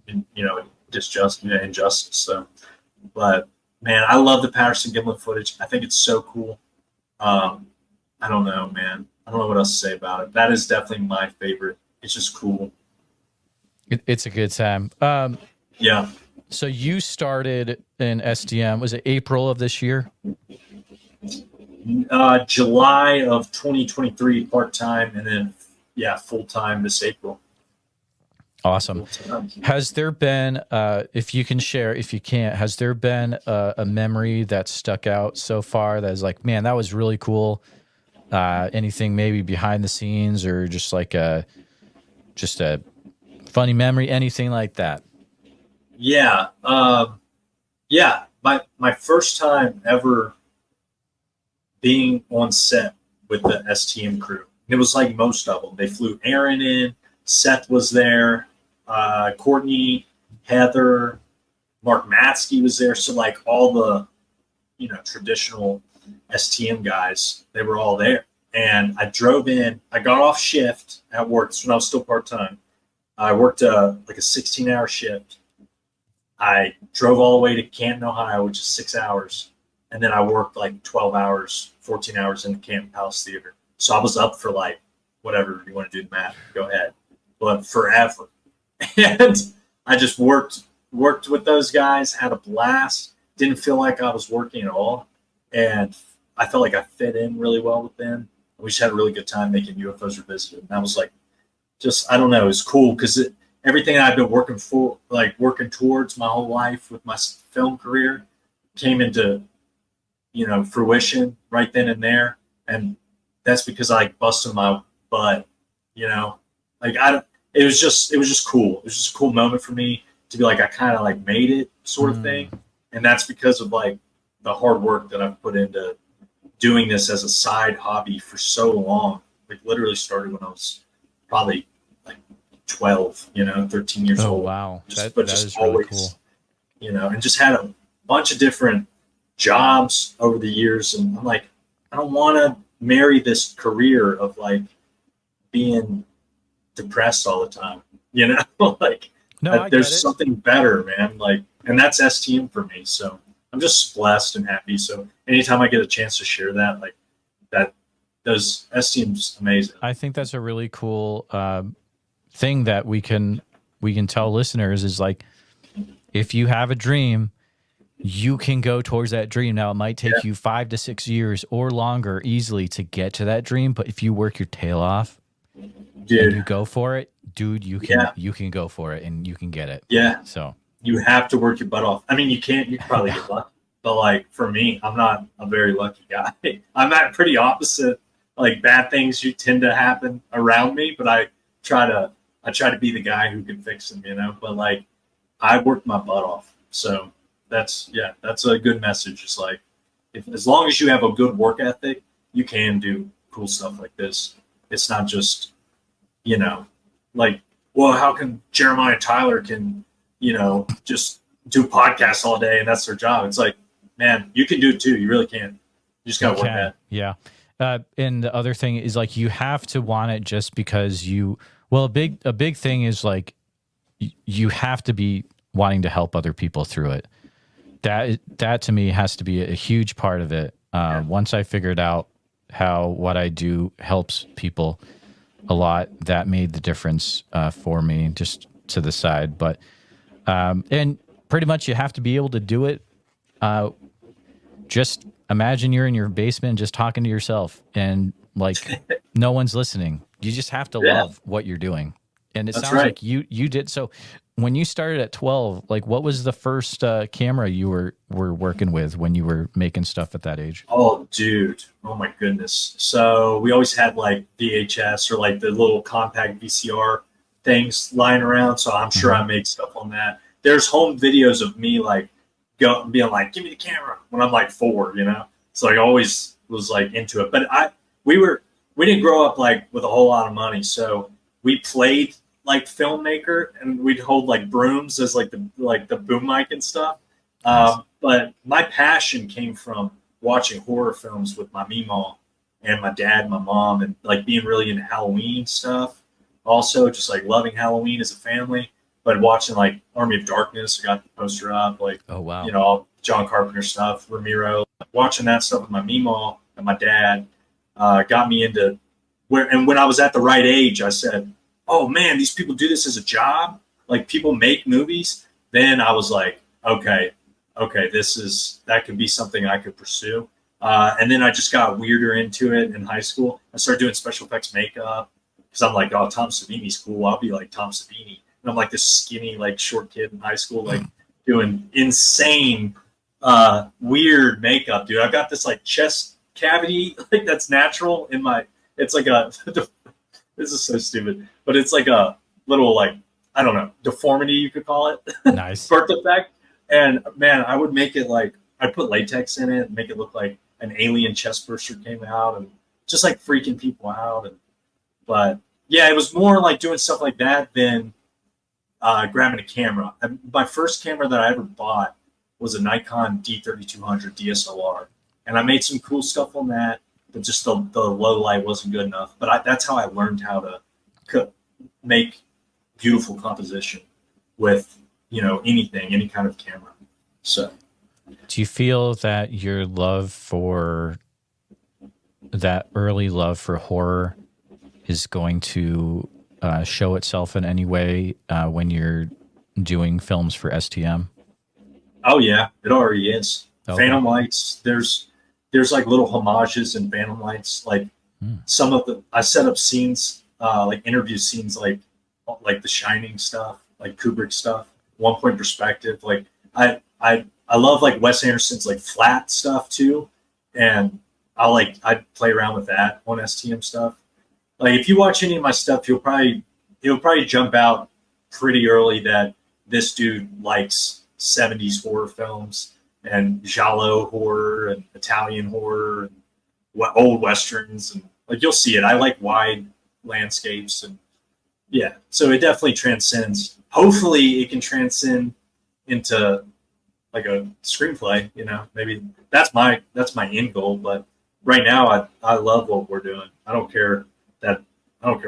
Speaker 2: injustice. So, but man, I love the Patterson Gimlin footage. I think it's so cool. I don't know, man. I don't know what else to say about it. That is definitely my favorite. It's just cool.
Speaker 1: It's a good time.
Speaker 2: Yeah.
Speaker 1: So you started in STM, was it April of this year?
Speaker 2: July of 2023, part-time, and then, full-time this April.
Speaker 1: Awesome. Has there been, if you can share, if you can't, has there been a memory that stuck out so far that is like, man, that was really cool? Anything maybe behind the scenes, or just like a funny memory, anything like that?
Speaker 2: Yeah. My first time ever being on set with the STM crew. It was like most of them. They flew Aaron in, Seth was there, Courtney, Heather, Mark Matsky was there. So like all the, traditional STM guys, they were all there. and I drove in. I got off shift at work. This is when I was still part-time. I worked like a 16-hour shift. I drove all the way to Canton, Ohio, which is 6 hours. And then I worked like 12 hours, 14 hours in the Canton Palace Theater. So I was up for like, whatever you want to do the math, go ahead. But forever. And I just worked with those guys, had a blast. Didn't feel like I was working at all. And I felt like I fit in really well with them. We just had a really good time making UFOs Revisited. And I was like, I don't know, it was cool because everything I've been working towards my whole life with my film career came into, fruition right then and there. And that's because I busted my butt, it was just cool. It was just a cool moment for me to be like, I kind of like made it sort of thing. And that's because of like the hard work that I've put into doing this as a side hobby for so long. Like literally started when I was probably like 12, 13 years old.
Speaker 1: Oh, wow.
Speaker 2: That
Speaker 1: is really cool.
Speaker 2: And just had a bunch of different jobs over the years. And I'm like, I don't want to marry this career of like being depressed all the time, like
Speaker 1: no,
Speaker 2: there's something better, man. Like, and that's STM for me. So I'm just blessed and happy. So anytime I get a chance to share that, like those STM's amazing.
Speaker 1: I think that's a really cool thing that we can tell listeners is like, if you have a dream, you can go towards that dream. Now it might take you 5 to 6 years or longer easily to get to that dream. But if you work your tail off and you go for it, dude, you can go for it and you can get it.
Speaker 2: Yeah.
Speaker 1: So
Speaker 2: you have to work your butt off. I mean, you can probably get lucky, but like for me, I'm not a very lucky guy. I'm not pretty opposite. Like bad things tend to happen around me, but I try to be the guy who can fix them, but like I worked my butt off. So that's a good message. It's like, as long as you have a good work ethic, you can do cool stuff like this. It's not just, like, well, how can Jeremiah Tyler can, just do podcasts all day and that's their job? It's like, man, you can do it too. You really can. You just got to work at it.
Speaker 1: Yeah. And the other thing is like, you have to want it just because a big thing is like, you have to be wanting to help other people through it. That to me has to be a huge part of it. Once I figured out how what I do helps people a lot, that made the difference for me, just to the side. But and pretty much you have to be able to do it. Just imagine you're in your basement just talking to yourself and like no one's listening. You just have to love what you're doing. And it sounds like you did. So when you started at 12, like what was the first camera you were working with when you were making stuff at that age?
Speaker 2: Oh, dude. Oh my goodness. So we always had like VHS or like the little compact VCR things lying around. So I'm sure I made stuff on that. There's home videos of me like being like, give me the camera when I'm like 4, So I always was like into it. But we didn't grow up like with a whole lot of money. So we played like filmmaker and we'd hold like brooms as like the boom mic and stuff. But my passion came from watching horror films with my meemaw and my dad, my mom, and like being really into Halloween stuff. Also just like loving Halloween as a family, but watching like Army of Darkness, I got the poster up, like,
Speaker 1: oh wow,
Speaker 2: all John Carpenter stuff, Ramiro, watching that stuff with my meemaw and my dad got me into when I was at the right age, I said, oh man, these people do this as a job. Like people make movies. Then I was like, okay, that could be something I could pursue. And then I just got weirder into it in high school. I started doing special effects makeup because I'm like, oh, Tom Savini's cool. I'll be like Tom Savini. And I'm like this skinny, like short kid in high school, like doing insane, weird makeup, dude. I've got this like chest cavity, like that's natural in my, it's like this is so stupid, but it's like a little, like, I don't know, deformity, you could call it.
Speaker 1: Nice.
Speaker 2: Birth defect. And man, I would make it like, I'd put latex in it and make it look like an alien chest burster came out and just like freaking people out. But yeah, it was more like doing stuff like that than grabbing a camera. My first camera that I ever bought was a Nikon D3200 DSLR. And I made some cool stuff on that. but just the low light wasn't good enough. But that's how I learned how to make beautiful composition with, anything, any kind of camera. So
Speaker 1: do you feel that your that early love for horror is going to show itself in any way when you're doing films for STM?
Speaker 2: oh yeah, it already is.
Speaker 1: Okay.
Speaker 2: Phantom Lights, there's like little homages in Phantom Lights, like some of I set up scenes, like interview scenes, like The Shining stuff, like Kubrick stuff, one point perspective. Like I love like Wes Anderson's like flat stuff too, and I play around with that on STM stuff. Like if you watch any of my stuff, it'll probably jump out pretty early that this dude likes 70s horror films and giallo horror and Italian horror and old westerns, and like you'll see it. I like wide landscapes, and yeah, so it definitely transcends. Hopefully, it can transcend into like a screenplay. Maybe that's my end goal. But right now, I love what we're doing. I don't care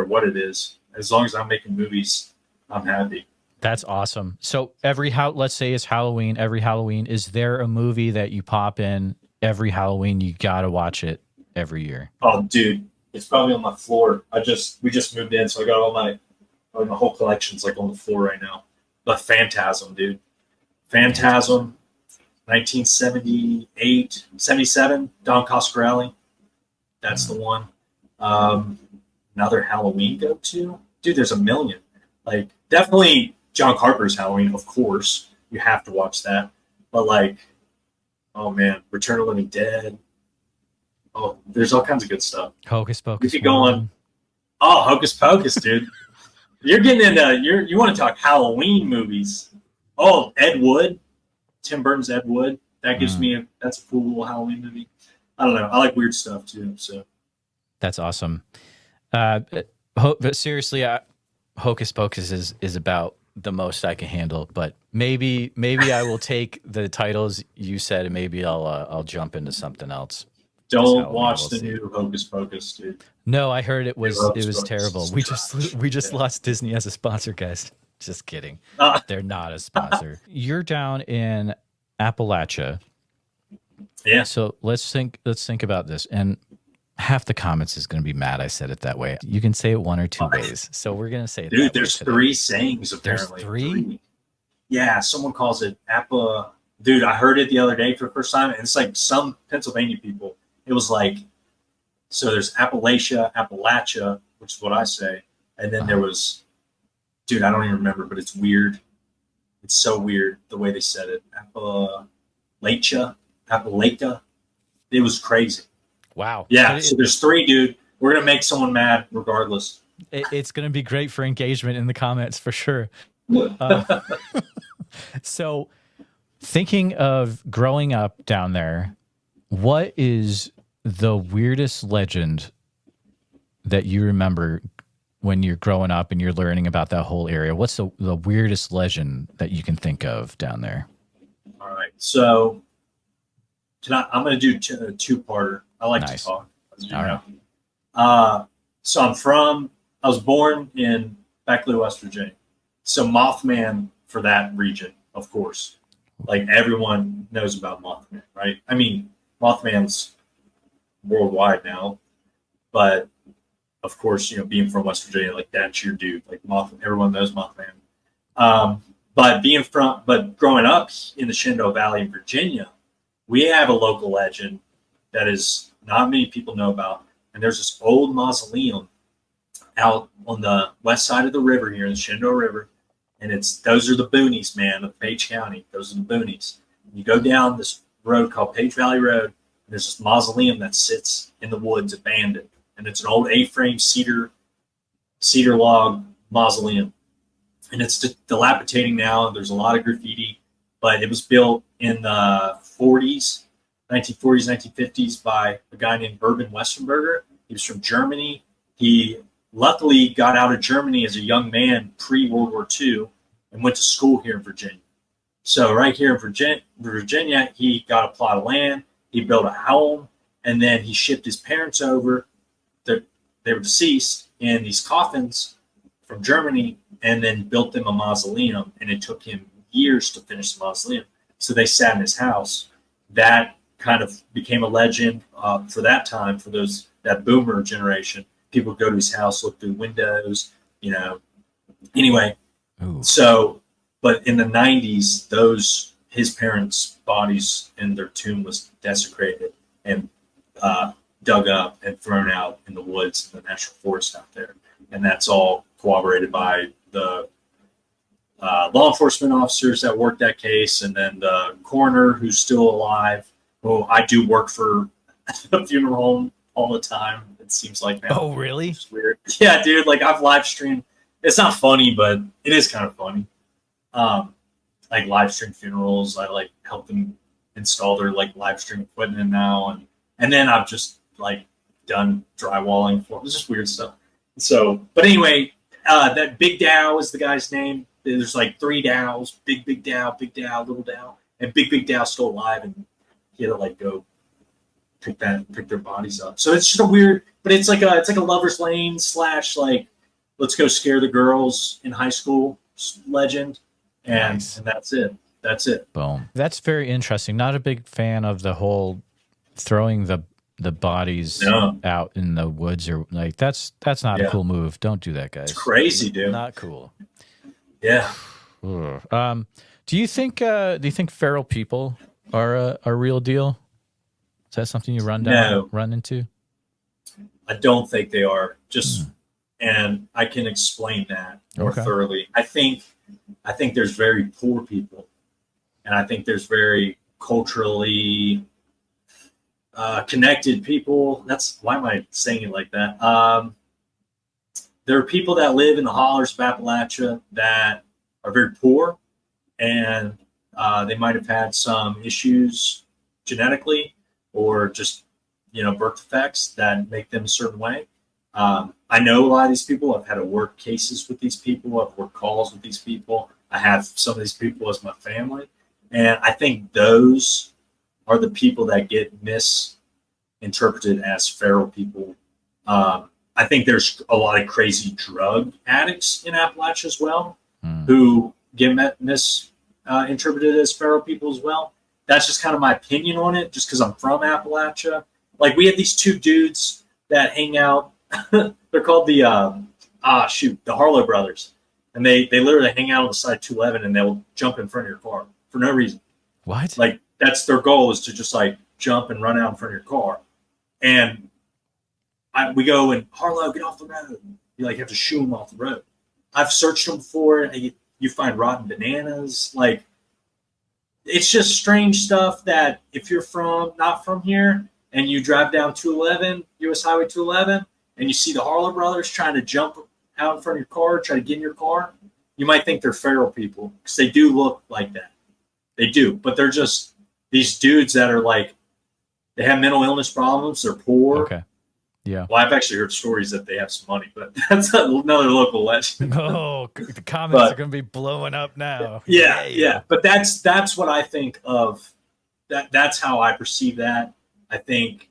Speaker 2: what it is. As long as I'm making movies, I'm happy.
Speaker 1: That's awesome. So let's say it's Halloween, every Halloween, is there a movie that you pop in every Halloween? You got to watch it every year.
Speaker 2: Oh, dude, it's probably on my floor. We just moved in, so I got all my whole collection's like on the floor right now. But Phantasm, dude. Phantasm, 1978, 77, Don Coscarelli. That's the one. Another Halloween go-to. Dude, there's a million. Like, definitely John Carpenter's Halloween, of course. You have to watch that. But like, oh man, Return of the Living Dead. Oh, there's all kinds of good stuff.
Speaker 1: Hocus Pocus.
Speaker 2: You keep going. Oh, Hocus Pocus, dude. You're getting into you want to talk Halloween movies. Oh, Ed Wood. Tim Burton's Ed Wood. That gives me that's a cool little Halloween movie. I don't know. I like weird stuff too. So
Speaker 1: that's awesome. But seriously, Hocus Pocus is about the most I can handle. But maybe I will take the titles you said, and maybe I'll jump into something else.
Speaker 2: Don't watch the new Hocus Pocus, dude.
Speaker 1: No, I heard it was terrible. We just lost Disney as a sponsor, guys. Just kidding. They're not a sponsor. You're down in Appalachia.
Speaker 2: Yeah.
Speaker 1: So let's think about this. And half the comments is going to be mad I said it that way. You can say it one or two ways. So we're going to say it
Speaker 2: dude,
Speaker 1: that
Speaker 2: there's
Speaker 1: way
Speaker 2: 3 sayings apparently.
Speaker 1: There's 3?
Speaker 2: Yeah, someone calls it Appa. Dude, I heard it the other day for the first time, and it's like some Pennsylvania people. It was like, so there's Appalachia, which is what I say. And then there was, dude, I don't even remember, but it's weird. It's so weird the way they said it. Appalachia. It was crazy.
Speaker 1: Wow.
Speaker 2: Yeah, so there's 3, dude. We're going to make someone mad regardless.
Speaker 1: It's going to be great for engagement in the comments for sure. So thinking of growing up down there, what is the weirdest legend that you remember when you're growing up and you're learning about that whole area? What's the weirdest legend that you can think of down there?
Speaker 2: All right. So I'm going to do a 2-parter. I like to talk. All right. So I was born in Beckley, West Virginia. So Mothman for that region, of course. Like everyone knows about Mothman, right? I mean, Mothman's worldwide now, but of course, being from West Virginia, like that's your dude. Like everyone knows Mothman. But growing up in the Shenandoah Valley in Virginia, we have a local legend that is not many people know about. And there's this old mausoleum out on the west side of the river here in the Shenandoah River. And those are the boonies, man, of Page County. Those are the boonies. You go down this road called Page Valley Road, and there's this mausoleum that sits in the woods abandoned. And it's an old A-frame cedar log mausoleum. And it's dilapidating now. There's a lot of graffiti, but it was built in the 1940s, 1950s by a guy named Urban Westenberger. He was from Germany. He luckily got out of Germany as a young man pre-World War II and went to school here in Virginia. So right here in Virginia, he got a plot of land. He built a home, and then he shipped his parents over. They were deceased in these coffins from Germany, and then built them a mausoleum, and it took him years to finish the mausoleum. So they sat in his house. That kind of became a legend for that time, for that boomer generation. People would go to his house, look through windows, you know. Anyway,
Speaker 1: Ooh.
Speaker 2: so, but in the 90s, his parents' bodies in their tomb was desecrated and dug up and thrown out in the woods in the national forest out there. And that's all corroborated by the law enforcement officers that worked that case, and then the coroner, who's still alive. Well, I do work for a funeral home all the time, it seems like now.
Speaker 1: Oh, really?
Speaker 2: It's weird. Yeah, dude, like I've live streamed. It's not funny, but it is kind of funny. Like live stream funerals. I like help them install their like live stream equipment now, and then I've just like done drywalling for them. It's just weird stuff. So, but anyway, that Big Dow is the guy's name. There's like 3 Dows: Big Dow, Little Dow, and Big Dow's still alive, and he had to like go pick their bodies up. So it's just a weird, but it's like a lover's lane / like let's go scare the girls in high school legend, and
Speaker 1: Nice.
Speaker 2: and that's it. That's it.
Speaker 1: Boom. That's very interesting. Not a big fan of the whole throwing the bodies
Speaker 2: No.
Speaker 1: out in the woods, or like that's not a
Speaker 2: Yeah.
Speaker 1: cool move. Don't do that, guys.
Speaker 2: It's crazy, dude.
Speaker 1: Not cool.
Speaker 2: Yeah.
Speaker 1: Ugh. Do you think feral people are a real deal? Is that something you run into?
Speaker 2: I don't think they are. And I can explain that more thoroughly. I think there's very poor people, and I think there's very culturally connected people. Why am I saying it like that? There are people that live in the hollers of Appalachia that are very poor, and they might have had some issues genetically, or just birth defects that make them a certain way. I know a lot of these people. I've had to work cases with these people. I've worked calls with these people. I have some of these people as my family. And I think those are the people that get misinterpreted as feral people. I think there's a lot of crazy drug addicts in Appalachia as well, who get misinterpreted as feral people as well. That's just kind of my opinion on it, just because I'm from Appalachia. Like, we have these 2 dudes that hang out. They're called the Harlow brothers, and they literally hang out on the side of 211, and they'll jump in front of your car for no reason.
Speaker 1: What?
Speaker 2: Like, that's their goal, is to just like jump and run out in front of your car. And we go, and Harlow, get off the road. You like have to shoo them off the road. I've searched them before, and you find rotten bananas. Like, it's just strange stuff that if you're not from here, and you drive down 211, US Highway 211, and you see the Harlow brothers trying to jump out in front of your car, try to get in your car, you might think they're feral people, because they do look like that. They do, but they're just these dudes that are like, they have mental illness problems, they're poor.
Speaker 1: Okay. Yeah.
Speaker 2: Well, I've actually heard stories that they have some money, but that's another local legend.
Speaker 1: Oh, the comments are going to be blowing up now.
Speaker 2: Yeah. But that's what I think of. That's how I perceive that. I think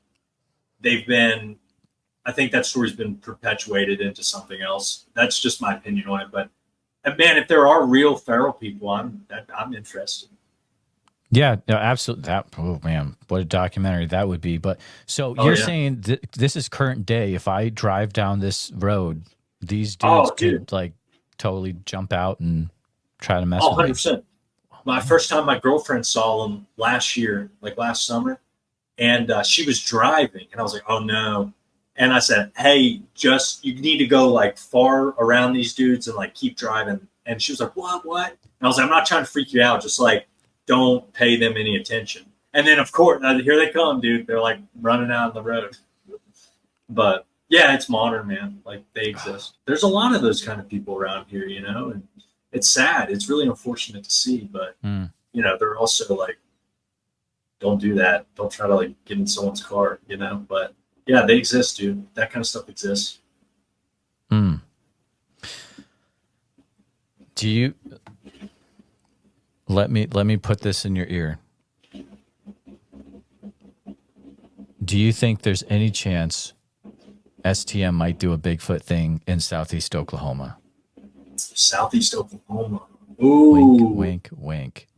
Speaker 2: that story's been perpetuated into something else. That's just my opinion on it. But man, if there are real feral people, I'm interested.
Speaker 1: Yeah, no, absolutely. Oh man, what a documentary that would be. But so you're saying this is current day. If I drive down this road, these dudes could like totally jump out and try to mess with me.
Speaker 2: 100%. My first time my girlfriend saw them last year, like last summer, and she was driving, and I was like, oh no. And I said, hey, you need to go like far around these dudes and like keep driving. And she was like, what? And I was like, I'm not trying to freak you out. Just like, don't pay them any attention. And then of course, here they come, dude. They're like running out on the road. But yeah, it's modern, man. Like, they exist. There's a lot of those kind of people around here, and it's sad. It's really unfortunate to see, but they're also like, don't do that. Don't try to like get in someone's car, but yeah, they exist, dude. That kind of stuff exists.
Speaker 1: Do you let me put this in your ear? Do you think there's any chance STM might do a Bigfoot thing in Southeast Oklahoma?
Speaker 2: Southeast Oklahoma. Ooh,
Speaker 1: Wink, wink, wink.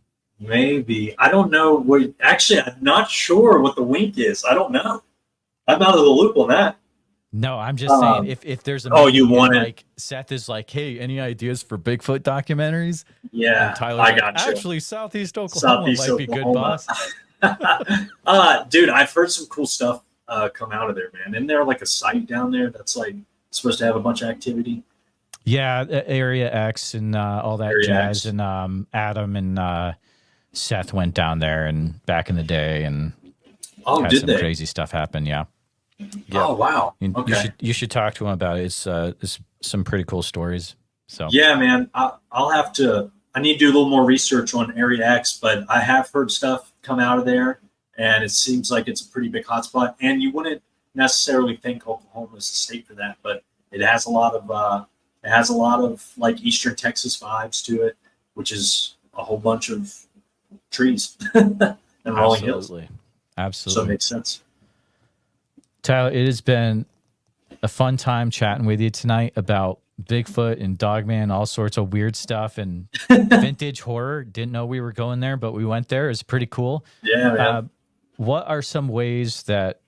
Speaker 2: maybe. I don't know. Actually, I'm not sure what the wink is. I don't know. I'm out of the loop on that.
Speaker 1: No, I'm just saying if there's a
Speaker 2: Oh, you
Speaker 1: meeting
Speaker 2: want
Speaker 1: and,
Speaker 2: it?
Speaker 1: like Seth is like, hey, any ideas for Bigfoot documentaries?
Speaker 2: Yeah,
Speaker 1: And Tyler's
Speaker 2: I
Speaker 1: like,
Speaker 2: got you.
Speaker 1: actually, Southeast Oklahoma
Speaker 2: Southeast
Speaker 1: might be good,
Speaker 2: Oklahoma.
Speaker 1: boss.
Speaker 2: Dude, I've heard some cool stuff come out of there, man. Isn't there like a site down there that's like supposed to have a bunch of activity?
Speaker 1: Yeah, Area X and all that
Speaker 2: Area
Speaker 1: jazz.
Speaker 2: X.
Speaker 1: And Adam and Seth went down there and back in the day and
Speaker 2: Oh,
Speaker 1: had
Speaker 2: did
Speaker 1: some
Speaker 2: they?
Speaker 1: crazy stuff happen. Yeah.
Speaker 2: Oh, wow.
Speaker 1: And
Speaker 2: Okay.
Speaker 1: you should talk to him about it. It's some pretty cool stories. So
Speaker 2: Yeah, man. I'll have to. I need to do a little more research on Area X, but I have heard stuff come out of there, and it seems like it's a pretty big hotspot. And you wouldn't necessarily think Oklahoma is a state for that, but it has a lot of like Eastern Texas vibes to it, which is a whole bunch of trees and rolling hills. So
Speaker 1: Absolutely.
Speaker 2: it makes sense.
Speaker 1: Tyler, it has been a fun time chatting with you tonight about Bigfoot and Dogman, all sorts of weird stuff and vintage horror. Didn't know we were going there, but we went there. It's pretty cool.
Speaker 2: Yeah, man.
Speaker 1: What are some ways that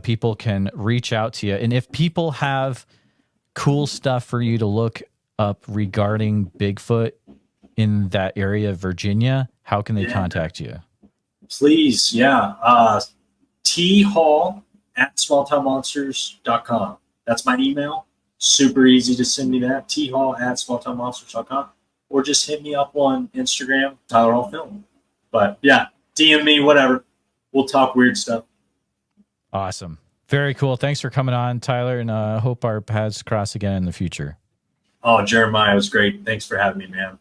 Speaker 1: people can reach out to you? And if people have cool stuff for you to look up regarding Bigfoot in that area of Virginia, how can they contact you?
Speaker 2: Please, yeah. thall@smalltownmonsters.com. That's my email. Super easy to send me that. thall@smalltownmonsters.com. Or just hit me up on Instagram, Tyler Hall Film. But yeah, DM me, whatever. We'll talk weird stuff.
Speaker 1: Awesome. Very cool. Thanks for coming on, Tyler, and I hope our paths cross again in the future.
Speaker 2: Oh, Jeremiah, it was great. Thanks for having me, man.